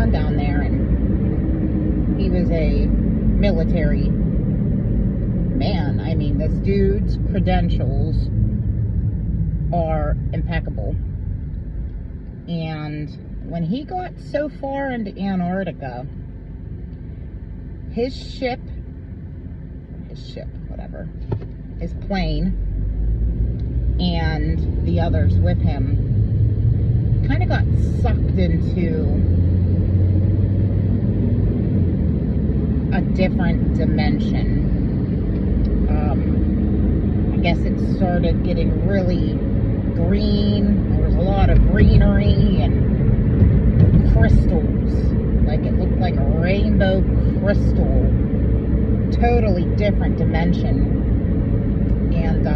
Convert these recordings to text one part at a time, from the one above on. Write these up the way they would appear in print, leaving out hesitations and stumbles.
on down there, and he was a military man. I mean, this dude's credentials are impeccable. And when he got so far into Antarctica, his plane, and the others with him kind of got sucked into a different dimension. I guess it started getting really green. There was a lot of greenery and crystals. Like, it looked like a rainbow crystal. Totally different dimension. And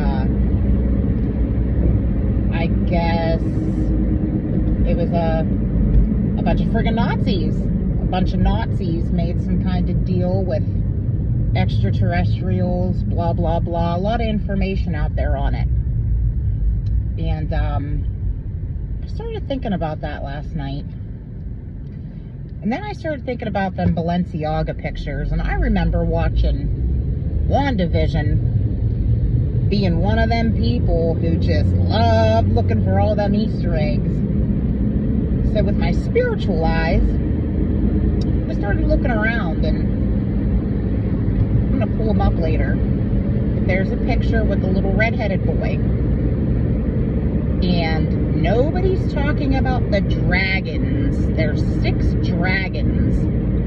I guess it was a bunch of friggin' Nazis. A bunch of Nazis made some kind of deal with extraterrestrials, blah, blah, blah. A lot of information out there on it. And I started thinking about that last night. And then I started thinking about them Baalenciaga pictures. And I remember watching WandaVision, being one of them people who just love looking for all them Easter eggs. So with my spiritual eyes, I started looking around, and I'm going to pull them up later. But there's a picture with a little red-headed boy. And nobody's talking about the dragons. There's 6 dragons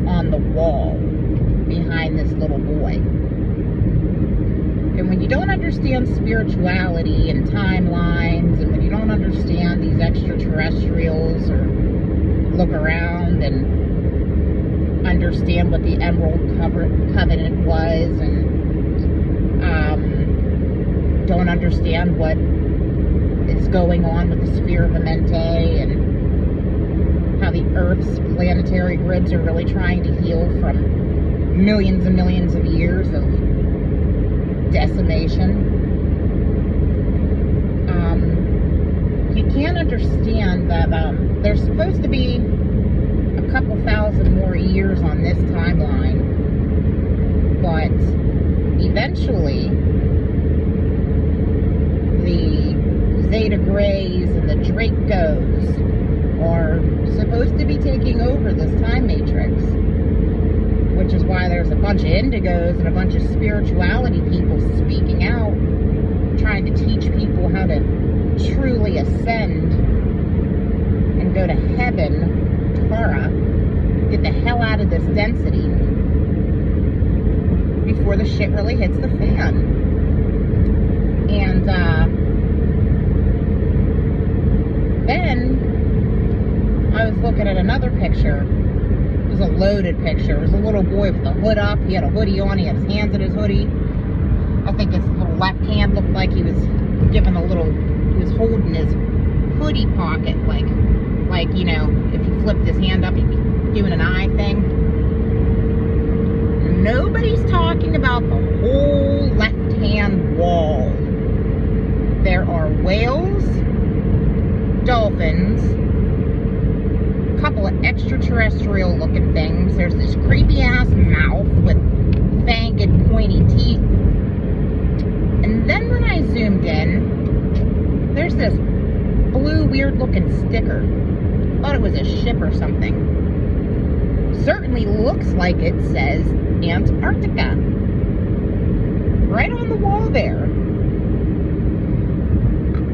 on the wall behind this little boy. And when you don't understand spirituality and timelines, and when you don't understand these extraterrestrials, or look around and understand what the Emerald Covenant was, and don't understand what is going on with the sphere of Amente, and how the Earth's planetary grids are really trying to heal from millions and millions of years of decimation. You can't understand that there's supposed to be a couple thousand more years on this timeline, but eventually the Zeta Grays and the Dracos are supposed to be taking over this time matrix, which is why there's a bunch of indigos and a bunch of spirituality people speaking out, trying to teach people how to truly ascend and go to heaven, Tara, get the hell out of this density before the shit really hits the fan. And then I was looking at another picture. It was a loaded picture. It was a little boy with a hood up. He had a hoodie on. He had his hands in his hoodie. I think his little left hand looked like he was giving a little, he was holding his hoodie pocket, like, you know, if you flipped his hand up, he'd be doing an eye thing. Nobody's talking about the whole left-hand wall. There are whales, dolphins, a couple of extraterrestrial looking things. There's this creepy ass mouth with fanged pointy teeth. And then when I zoomed in, there's this blue weird looking sticker. Thought it was a ship or something. Certainly looks like it says Antarctica. Right on the wall there.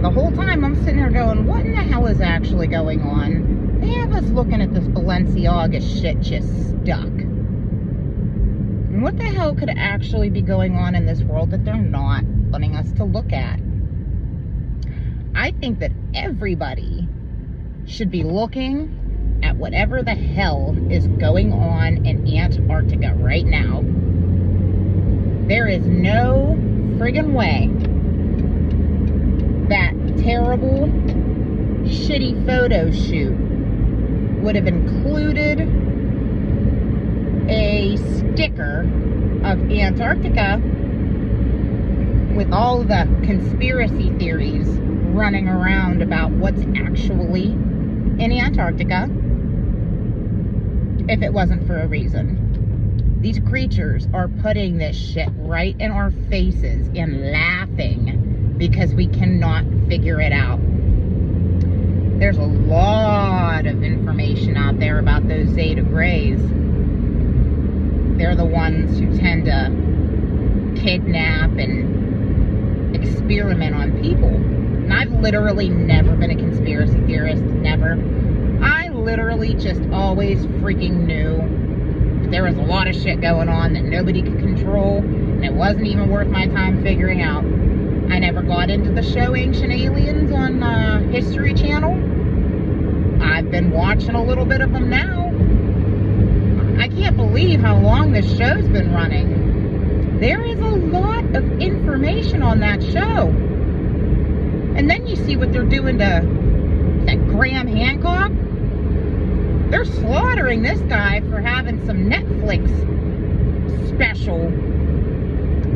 The whole time I'm sitting there going, what in the hell is actually going on? They have us looking at this Baalenciaga shit just stuck. And what the hell could actually be going on in this world that they're not wanting us to look at? I think that everybody should be looking at whatever the hell is going on in Antarctica right now. There is no friggin' way that terrible, shitty photo shoot would have included a sticker of Antarctica with all the conspiracy theories running around about what's actually in Antarctica. if it wasn't for a reason. These creatures are putting this shit right in our faces and laughing because we cannot figure it out. There's a lot of information out there about those Zeta Greys. They're the ones who tend to kidnap and experiment on people. And I've literally never been a conspiracy theorist, never. I literally just always freaking knew that there was a lot of shit going on that nobody could control, and it wasn't even worth my time figuring out. I never got into the show Ancient Aliens on History Channel. I've been watching a little bit of them now. I can't believe how long this show's been running. There is a lot of information on that show. And then you see what they're doing to that Graham Hancock. They're slaughtering this guy for having some Netflix special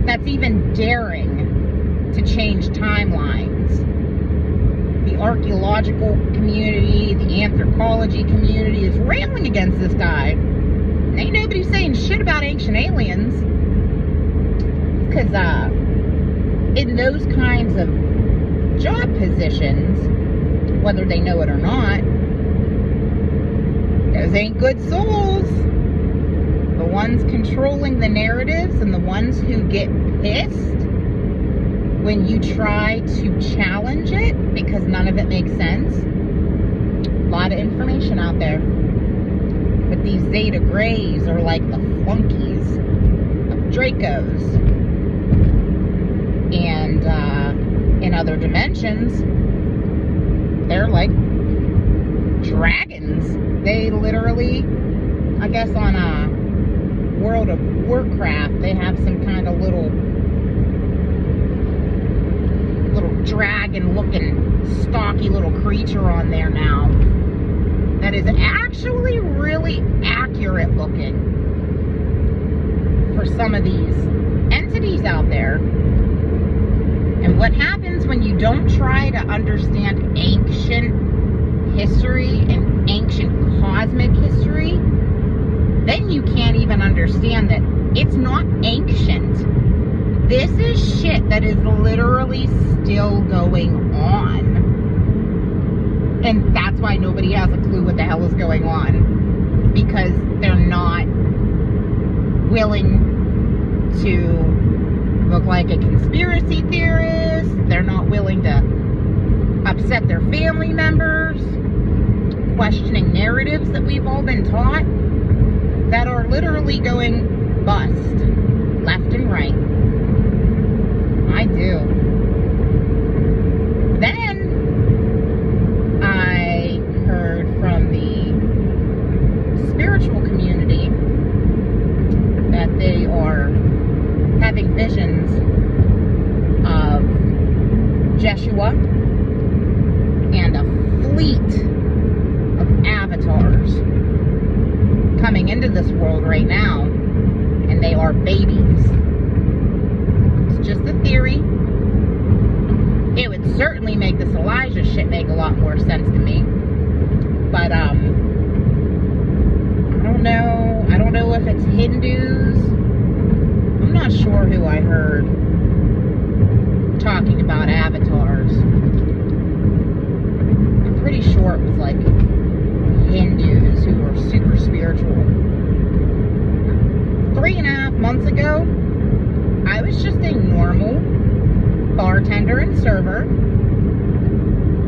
that's even daring to change timelines. The archaeological community, the anthropology community is railing against this guy. And ain't nobody saying shit about Ancient Aliens. Because in those kinds of job positions, whether they know it or not, those ain't good souls. The ones controlling the narratives and the ones who get pissed when you try to challenge it because none of it makes sense. A lot of information out there. But these Zeta Greys are like the flunkies of Dracos. And in other dimensions, they're like dragons. They literally, I guess on World of Warcraft, they have some kind of little dragon looking stocky little creature on there now that is actually really accurate looking for some of these entities out there. And what happens when you don't try to understand ancient history and ancient cosmic history, then you can't even understand that it's not ancient. This is shit that is literally still going on. And that's why nobody has a clue what the hell is going on. Because they're not willing to look like a conspiracy theorist. They're not willing to upset their family members. Questioning narratives that we've all been taught that are literally going bust left and right. I do. Then I heard from the spiritual community that they are having visions of Jeshua and a fleet of avatars coming into this world right now, and they are babies. It's just a theory. It would certainly make this Elijah shit make a lot more sense to me. But I don't know if it's Hindus. I'm not sure who I heard talking about avatars. I'm pretty sure it was like Hindus who were super spiritual. 3.5 months ago, I was just a normal bartender and server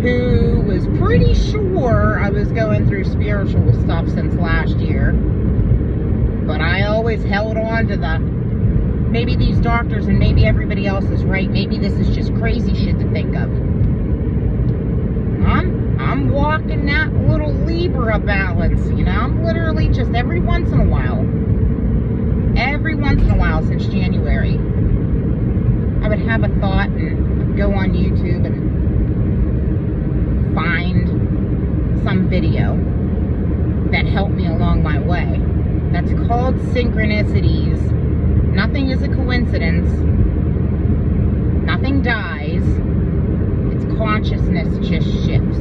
who was pretty sure I was going through spiritual stuff since last year. But I always held on to the, maybe these doctors and maybe everybody else is right. Maybe this is just crazy shit to think of. I'm walking that little Libra balance, you know. I'm literally just every once in a while since January, I would have a thought and go on YouTube and find some video that helped me along my way. That's called synchronicities. Nothing is a coincidence. Nothing dies. Its consciousness just shifts.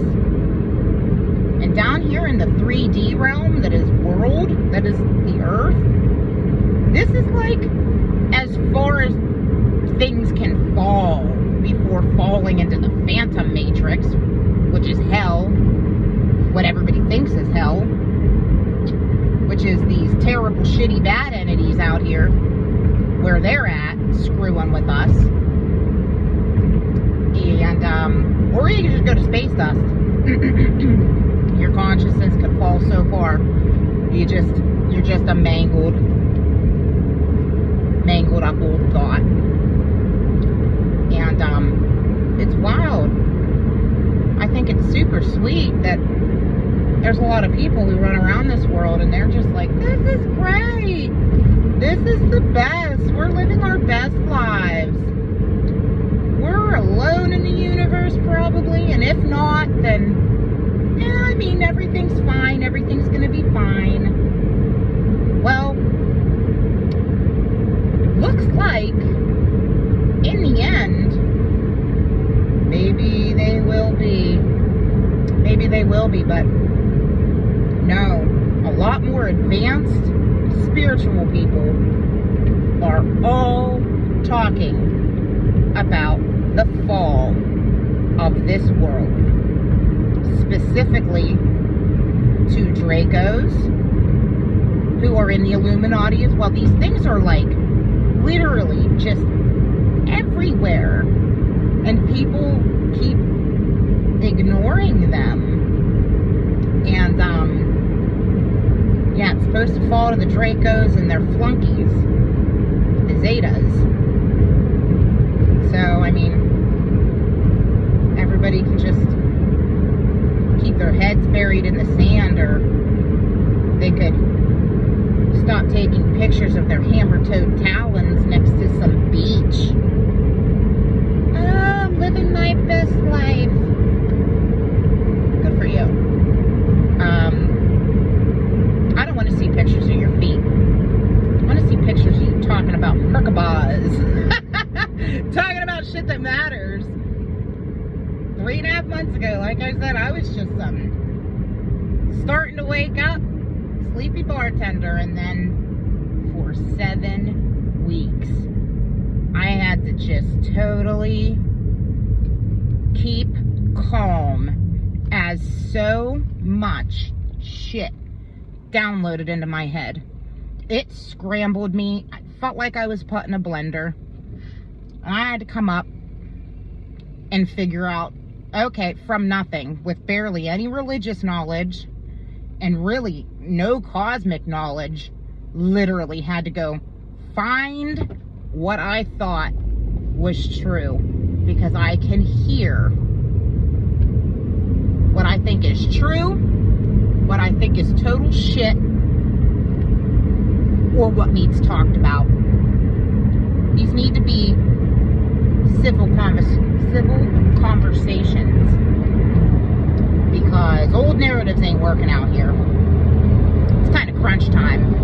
And down here in the 3D realm that is that is the Earth. This is like as far as things can fall before falling into the Phantom Matrix, which is hell, what everybody thinks is hell, which is these terrible, shitty, bad entities out here where they're at, screwing with us. And, or you can just go to space dust. Your consciousness could fall so far. You're just a mangled up old thought. And, it's wild. I think it's super sweet that there's a lot of people who run around this world and they're just like, this is great. This is the best. We're living our best lives. We're alone in the universe probably, and if not, then, yeah, I mean, everything's fine. Everything's going to be fine. Well, looks like, in the end, maybe they will be. Maybe they will be, but no. A lot more advanced spiritual people are all talking about the fall of this world. Specifically to Dracos, who are in the Illuminati as well. These things are like literally just everywhere, and people keep ignoring them. And yeah, it's supposed to fall to the Dracos and their flunkies, the Zetas. So I mean, everybody can just keep their heads buried in the sand, or they could stop taking pictures of their hammer-toed talons next to some beach. Oh, I'm living my best life. Good for you. I don't want to see pictures of your feet. I want to see pictures of you talking about Merkabahs. Talking about shit that matters. 3.5 months ago, like I said, I was just starting to wake up, sleepy bartender, and then for 7 weeks, I had to just totally keep calm as so much shit downloaded into my head. It scrambled me. I felt like I was put in a blender. I had to come up and figure out, okay, from nothing, with barely any religious knowledge and really no cosmic knowledge, literally had to go find what I thought was true, because I can hear what I think is true, what I think is total shit, or what needs talked about. These need to be civil conversations, because old narratives ain't working out here. It's kind of crunch time.